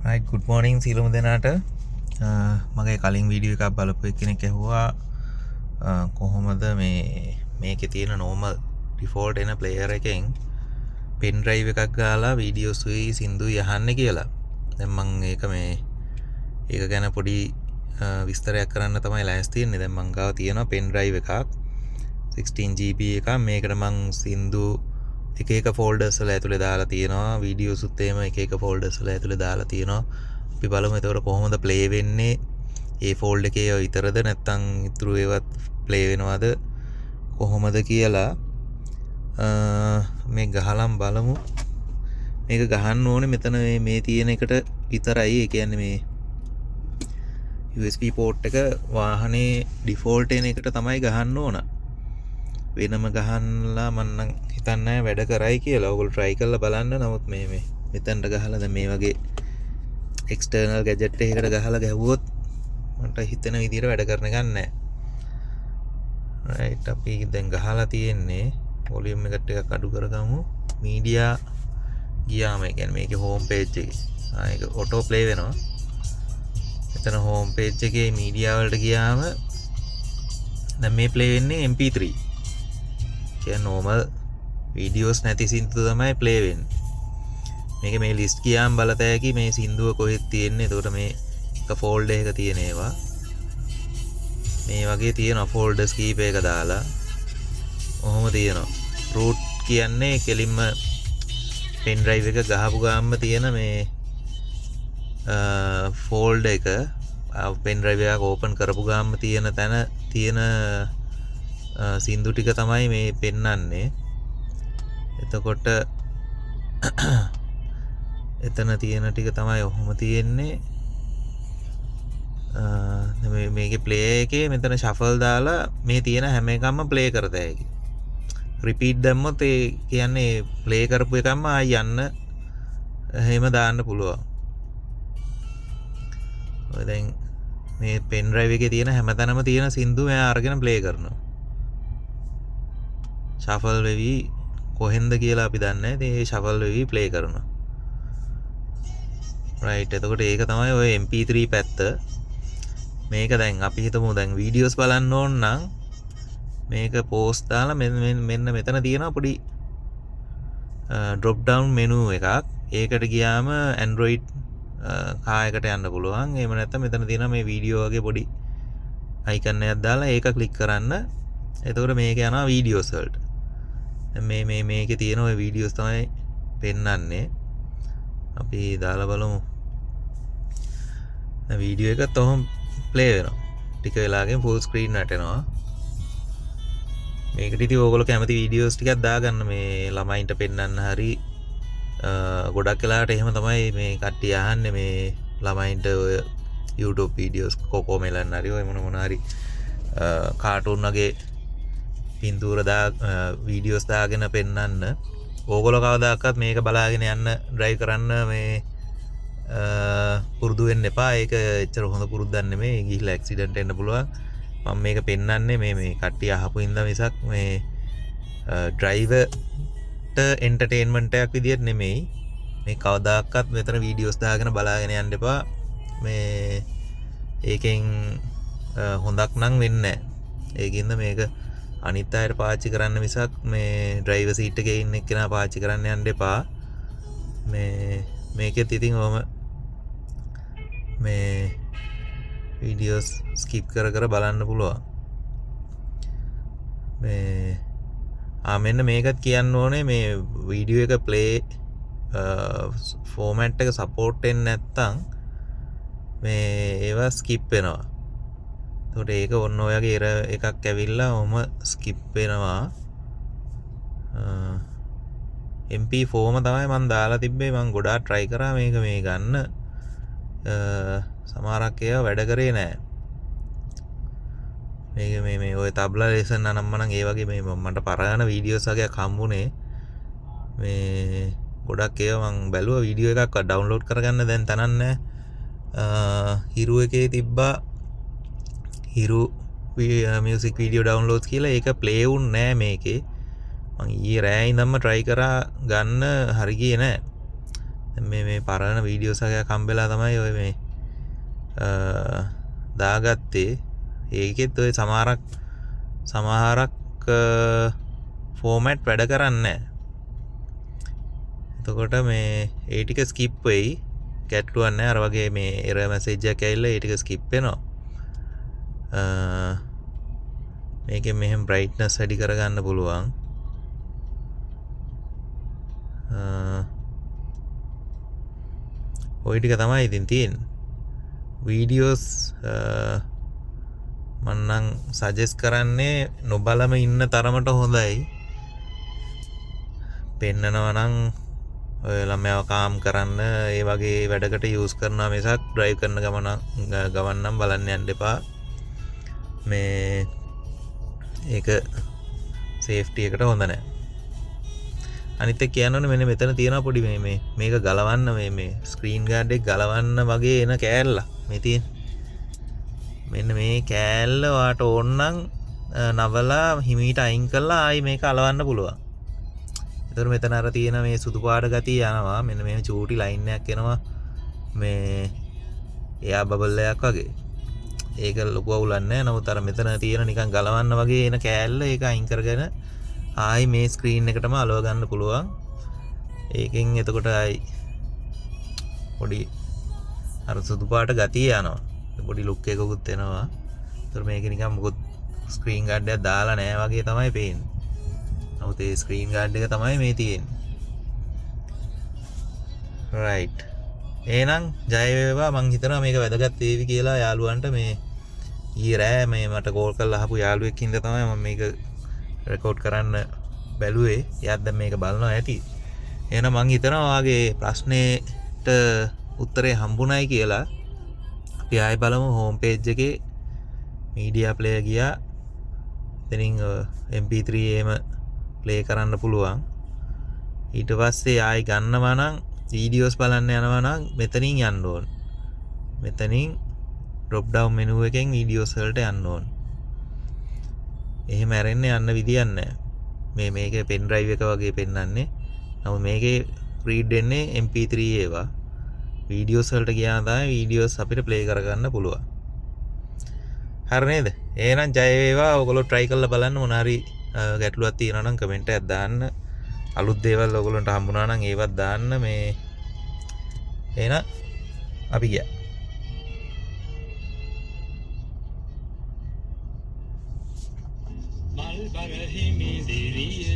right good morning සියලුම දෙනාට මගේ කලින් වීඩියෝ එකක් බලපු කෙනෙක් ඇහුවා කොහොමද මේකේ තියෙන normal default එන player එකෙන් pen drive එකක් ගාලා videos උයි සින්දුයි අහන්න කියලා. දැන් මම ඒක ගැන පොඩි විස්තරයක් කරන්න තමයි ලෑස්ති තියෙන්නේ. දැන් මං ගාව තියෙනවා pen drive එකක් 16GB එකක්. මේකට මං සින්දු එක ෆෝල්ඩර්ස් වල ඇතුලේ දාලා තියෙනවා. වීඩියෝස් උත් එහෙම එක ෆෝල්ඩර්ස් වල ඇතුලේ දාලා තියෙනවා. අපි බලමු එතකොට කොහොමද ප්ලේ වෙන්නේ. ඒ ෆෝල්ඩර් එකේ විතරද නැත්නම් ඉතුරු ඒවත් ප්ලේ වෙනවද කොහොමද කියලා මේ ගහලම් බලමු. මේක ගහන්න ඕනේ මෙතන මේ තියෙන එකට විතරයි. ඒ කියන්නේ මේ USB port එක වාහනේ default එන එකට තමයි ගහන්න ඕන. වෙනම ගහන්නලා මන්නම් හිතන්නේ වැඩ කරයි කියලා. ඔයගොල්ලෝ try කරලා බලන්න. නමුත් මේ මෙතනට ගහලා දැන් මේ වගේ external gadget එකකට ගහලා ගැහුවොත් මට හිතෙන විදිහට වැඩ කරන එකක් නැහැ. right අපි දැන් ගහලා තියෙන්නේ volume එක ටිකක් අඩු කරගමු. media ගියාම ඒ කියන්නේ මේකේ home page එකේ ඒක auto play වෙනවා. එතන home page එකේ media වලට ගියාම දැන් මේ play වෙන්නේ mp3. normal videos නැති සින්දු තමයි play වෙන්නේ. මේක මේ list ගියාම බලතැකි මේ සින්දුව කොහෙද තියෙන්නේ. එතකොට මේ එක folder එකක තියෙන ඒවා මේ වගේ තියෙනවා. folders කීප එක දාලා ඔහොම තියෙනවා. root කියන්නේ කෙලින්ම pen drive එක ගහපු ගාම්ම තියෙන මේ folder එක pen drive එක open කරපු ගාම්ම තියෙන තැන තියෙන සින්දු ටික තමයි මේ පෙන්නන්නේ. එතකොට එතන තියෙන ටික තමයි ඔහොම තියෙන්නේ. මේකේ play එකේ මෙතන shuffle දාලා මේ තියෙන හැම එකක්ම play කරත හැකි. repeat දැම්මොත් ඒ කියන්නේ play කරපු එකක්ම ආයි යන්න එහෙම දාන්න පුළුවන්. ඔය දැන් මේ pen drive එකේ තියෙන හැමතැනම තියෙන සින්දු මම අරගෙන play කරනවා. shuffle වෙවි කොහෙන්ද කියලා අපි දන්නේ නැහැ. ඉතින් ඒ shuffle වෙවි play කරනවා. right එතකොට ඒක තමයි ඔය mp3 පැත්ත. මේක දැන් අපි හිතමු දැන් වීඩියෝස් බලන්න ඕන නම් මේක post දාලා මෙන්න මෙතන තියෙනවා පොඩි drop down menu එකක්. ඒකට ගියාම Android කායකට යන්න පුළුවන්. එහෙම නැත්නම් මෙතන තියෙනවා මේ වීඩියෝ වගේ පොඩි icon එකක් දාලා ඒක ක්ලික් කරන්න. එතකොට මේක යනවා වීඩියෝස් වලට. මේකේ තියෙන ඔය වීඩියෝස් තමයි පෙන්නන්නේ. අපි දාලා බලමු. දැන් වීඩියෝ එකත් ඔහොම ප්ලේ වෙනවා. ටික වෙලාවකින් ෆුල් ස්ක්‍රීන් වැටෙනවා. මේකට ඉතින් ඕගොල්ලෝ කැමති වීඩියෝස් ටිකක් දාගන්න මේ ළමයින්ට පෙන්නන්න හරි. ගොඩක් වෙලාවට එහෙම තමයි මේ කට්ටිය අහන්නේ මේ ළමයින්ට ඔය YouTube වීඩියෝස් කොකෝ මෙලන් හරි ඔය මොන හරි කාටුන් වගේ පින්තූර වීඩියෝස් දාගෙන පෙන්නන්න. ඕගොල්ලෝ කවදාකවත් මේක බලාගෙන යන්න drive කරන්න මේ පුරුදු වෙන්න එපා. ඒක එච්චර හොඳ පුරුද්දක් නෙමෙයි. ගිහිල්ලා ඇක්සිඩන්ට් එන්න පුළුවන්. මම මේක පෙන්නන්නේ මේ කට්ටිය අහපු ඉඳන් මිසක් මේ driverට entertainment එකක් විදියට නෙමෙයි. මේ කවදාකවත් මෙතන වීඩියෝස් දාගෙන බලාගෙන යන්න එපා. මේ ඒකෙන් හොඳක් නම් වෙන්නේ නැහැ. ඒකින්ද මේක අනිත් අයට පාවිච්චි කරන්න මිසක් මේ ඩ්‍රයිවර් සීට් එකේ ඉන්න එක්කෙනා පාවිච්චි කරන්න යන්න එපා. මේකෙත් ඉතින් ඔහම මේ වීඩියෝස් ස්කිප් කර බලන්න පුළුවන්. මෙන්න මේකත් කියන්න ඕනේ මේ වීඩියෝ එක ප්ලේ ෆෝමැට් එක සපෝට් වෙන්නේ නැත්නම් මේ ඒවා ස්කිප් වෙනවා. එතකොට ඒක ඔන්න ඔයගේ එර එකක් ඇවිල්ලා ඔහම ස්කිප් වෙනවා. MP4ම තමයි මම දාලා තිබ්බේ. මම ගොඩාක් try කරා මේක මේ ගන්න. සමහරක් ඒවා වැඩ කරේ නෑ. මේක මේ ඔය තබ්ලා ලෙසන් අනම්මනම් ඒ වගේ මේ මට පරායන වීඩියෝස් වගේක් හම්බුනේ. මේ ගොඩක් ඒවා මම බැලුවා වීඩියෝ එකක් ඩවුන්ලෝඩ් කරගන්න දැන් තනක් නෑ. හිරු එකේ තිබ්බා හිරු මියුසික් වීඩියෝ ඩවුන්ලෝඩ්ස් කියලා. ඒක ප්ලේ වුන්නේ නෑ මේකේ. මම ඊයේ රෑ ඉඳන්ම try කරා ගන්න හරි ගියේ නෑ. මේ පරණ වීඩියෝස් එකක් හම්බෙලා තමයි ඔය මේ දාගත්තේ. ඒකෙත් ඔය සමහරක් ෆෝමැට් වැඩ කරන්නේ නැහැ. එතකොට මේ ඒ ටික ස්කිප් වෙයි. ගැටලුවක් නැහැ. අර වගේ මේ එරර් මැසේජ් එකක් ඇවිල්ලා ඒ ටික ස්කිප් වෙනවා. මේකෙන් මෙහෙම බ්‍රයිට්නස් වැඩි කරගන්න පුළුවන්. ඔය ටික තමයි ඉතින් තියෙන්නේ. වීඩියෝස් මම නම් සජෙස්ට් කරන්නේ නොබලම ඉන්න තරමට හොඳයි. පෙන්නනවා නම් ඔය ළමයාව කාම් කරන්න ඒ වගේ වැඩකට යූස් කරනවා මිසක් ඩ්‍රයිව් කරන ගමන් නම් බලන්න යන්න එපා. මේ ඒක සේෆ්ටි එකට හොඳ නැහැ. අනිත් එක කියන්නෝනේ මෙන්න මෙතන තියෙනවා පොඩි මේක ගලවන්න මේ ස්ක්‍රීන් ගාඩ් එක ගලවන්න වගේ එන කෑල්ල මේ තියෙන. මෙන්න මේ කෑල්ල වාට ඕනනම් නවලා හිමීට අයින් කරලා ආයි මේක අලවන්න පුළුවන්. ඒතර මෙතන අර තියෙන මේ සුදු පාට ගතිය යනවා. මෙන්න මේ චූටි ලයින් එකක් එනවා. මේ එයා බබල් එකක් වගේ. ඒක ලොකු අවුලක් නැහැ. නමුත් අර මෙතන තියෙන නිකන් ගලවන්න වගේ එන කෑල්ල ඒක අයින් කරගෙන ආයි මේ ස්ක්‍රීන් එකටම අලව ගන්න පුළුවන්. ඒකෙන් එතකොට ආයි පොඩි අර සුදු පාට ගතිය යනවා. පොඩි ලුක් එකකුත් එනවා. ඒතර මේක නිකන් මොකොත් ස්ක්‍රීන් ගාඩ් එකක් දාලා නැහැ වගේ තමයි පේන්නේ. නමුත් ඒ ස්ක්‍රීන් ගාඩ් එක තමයි මේ තියෙන්නේ. රයිට්. එහෙනම් ජය වේවා. මං හිතනවා මේක වැදගත් වේවි කියලා යාළුවන්ට. මේ ඊයේ රෑ මේ මට කෝල් කරලා අහපු යාළුවෙක් හින්දා තමයි මම මේක රෙකෝඩ් කරන්න බැලුවේ. එයාත් දැන් මේක බලනවා ඇති. එහෙනම් මං හිතනවා ඔයාගේ ප්‍රශ්නෙට උත්තරේ හම්බුනායි කියලා. අපි ආයෙ බලමු හෝම් පේජ් එකේ මීඩියා ප්ලේයර් ගියා. එතනින් MP3 එහෙම ප්ලේ කරන්න පුළුවන්. ඊට පස්සේ ආයෙ ගන්නවා නම් වීඩියෝස් බලන්න යනවා නම් මෙතනින් යන්න ඕන. මෙතනින් drop down menu එකෙන් වීඩියෝස් වලට යන්න ඕන. එහෙම ඇරෙන්න යන්න විදියක් නැහැ. මේකේ පෙන් ඩ්‍රයිව් එක වගේ පෙන්වන්නේ. නමුත් මේකේ රීඩ් වෙන්නේ MP3 ඒවා. වීඩියෝස් වලට ගියාම තමයි වීඩියෝස් අපිට ප්ලේ කරගන්න පුළුවන්. හරි නේද? එහෙනම් ජය වේවා. ඔයගොල්ලෝ try කරලා බලන්න. මොන හරි ගැටලුවක් තියෙනවා නම් කමෙන්ට් එකක් දාන්න. අලුත් දේවල් ඔයගොල්ලන්ට හම්බුනා නම් ඒවත් දාන්න. මේ එහෙනම් අපි ගියා. මල් බග හිමි දිරිය